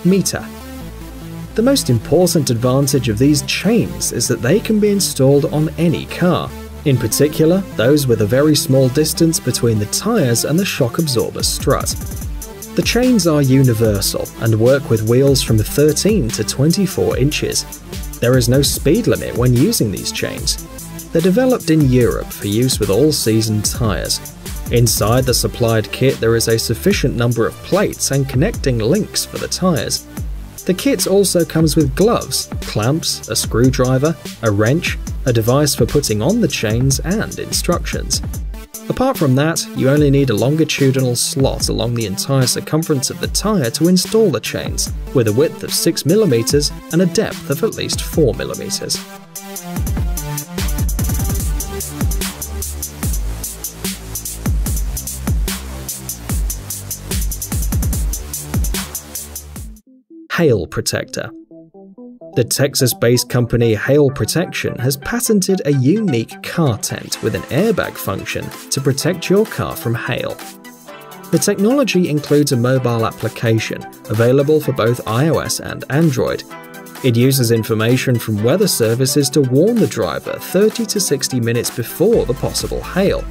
Meter. The most important advantage of these chains is that they can be installed on any car, in particular those with a very small distance between the tyres and the shock absorber strut. The chains are universal and work with wheels from 13 to 24 inches. There is no speed limit when using these chains. They're developed in Europe for use with all-season tyres. Inside the supplied kit there is a sufficient number of plates and connecting links for the tyres. The kit also comes with gloves, clamps, a screwdriver, a wrench, a device for putting on the chains, and instructions. Apart from that, you only need a longitudinal slot along the entire circumference of the tyre to install the chains, with a width of 6 mm and a depth of at least 4 mm. Hail Protector. The Texas-based company Hail Protection has patented a unique car tent with an airbag function to protect your car from hail. The technology includes a mobile application available for both iOS and Android. It uses information from weather services to warn the driver 30 to 60 minutes before the possible hail.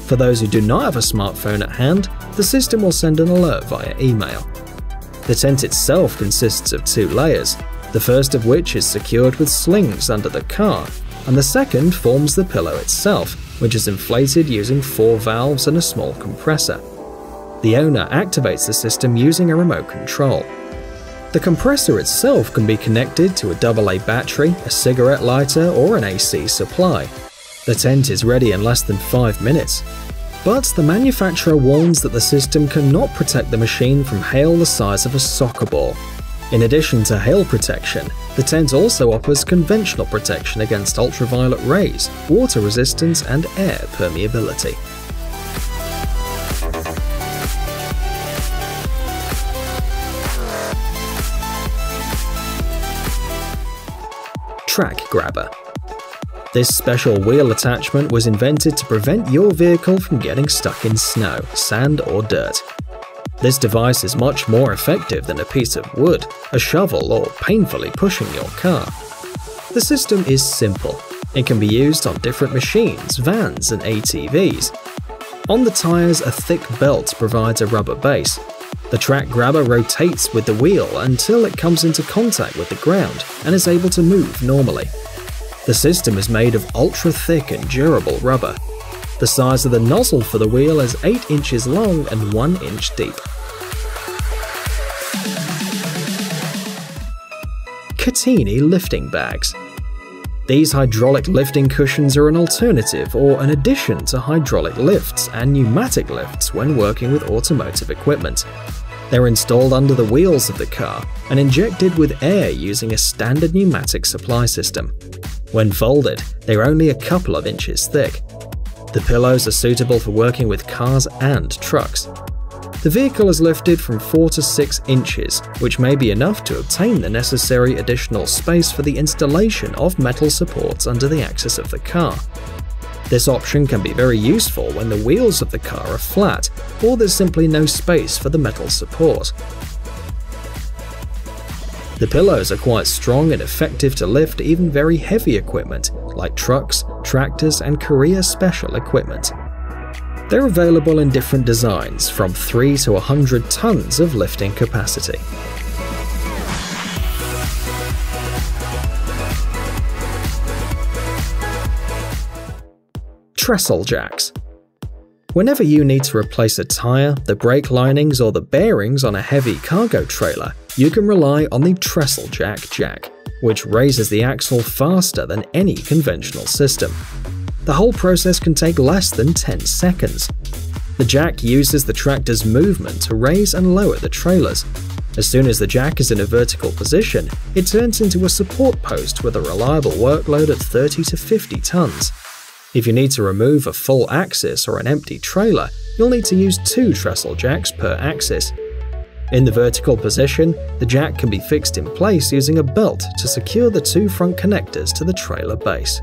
For those who do not have a smartphone at hand, the system will send an alert via email. The tent itself consists of 2 layers, the first of which is secured with slings under the car, and the second forms the pillow itself, which is inflated using 4 valves and a small compressor. The owner activates the system using a remote control. The compressor itself can be connected to a AA battery, a cigarette lighter, or an AC supply. The tent is ready in less than 5 minutes. But the manufacturer warns that the system cannot protect the machine from hail the size of a soccer ball. In addition to hail protection, the tent also offers conventional protection against ultraviolet rays, water resistance, and air permeability. Track Grabber. This special wheel attachment was invented to prevent your vehicle from getting stuck in snow, sand, or dirt. This device is much more effective than a piece of wood, a shovel, or painfully pushing your car. The system is simple. It can be used on different machines, vans, and ATVs. On the tyres, a thick belt provides a rubber base. The track grabber rotates with the wheel until it comes into contact with the ground and is able to move normally. The system is made of ultra-thick and durable rubber. The size of the nozzle for the wheel is 8 inches long and 1 inch deep. Catini lifting bags. These hydraulic lifting cushions are an alternative or an addition to hydraulic lifts and pneumatic lifts when working with automotive equipment. They're installed under the wheels of the car and injected with air using a standard pneumatic supply system. When folded, they're only a couple of inches thick. The pillows are suitable for working with cars and trucks. The vehicle is lifted from 4 to 6 inches, which may be enough to obtain the necessary additional space for the installation of metal supports under the axis of the car. This option can be very useful when the wheels of the car are flat or there's simply no space for the metal support. The pillows are quite strong and effective to lift even very heavy equipment like trucks, tractors, and Korea special equipment. They're available in different designs from 3 to 100 tons of lifting capacity. Trestle jacks. Whenever you need to replace a tire, the brake linings, or the bearings on a heavy cargo trailer, you can rely on the trestle jack, which raises the axle faster than any conventional system. The whole process can take less than 10 seconds. The jack uses the tractor's movement to raise and lower the trailers. As soon as the jack is in a vertical position, it turns into a support post with a reliable workload of 30 to 50 tons. If you need to remove a full axis or an empty trailer, you'll need to use 2 trestle jacks per axis. In the vertical position, the jack can be fixed in place using a belt to secure the 2 front connectors to the trailer base.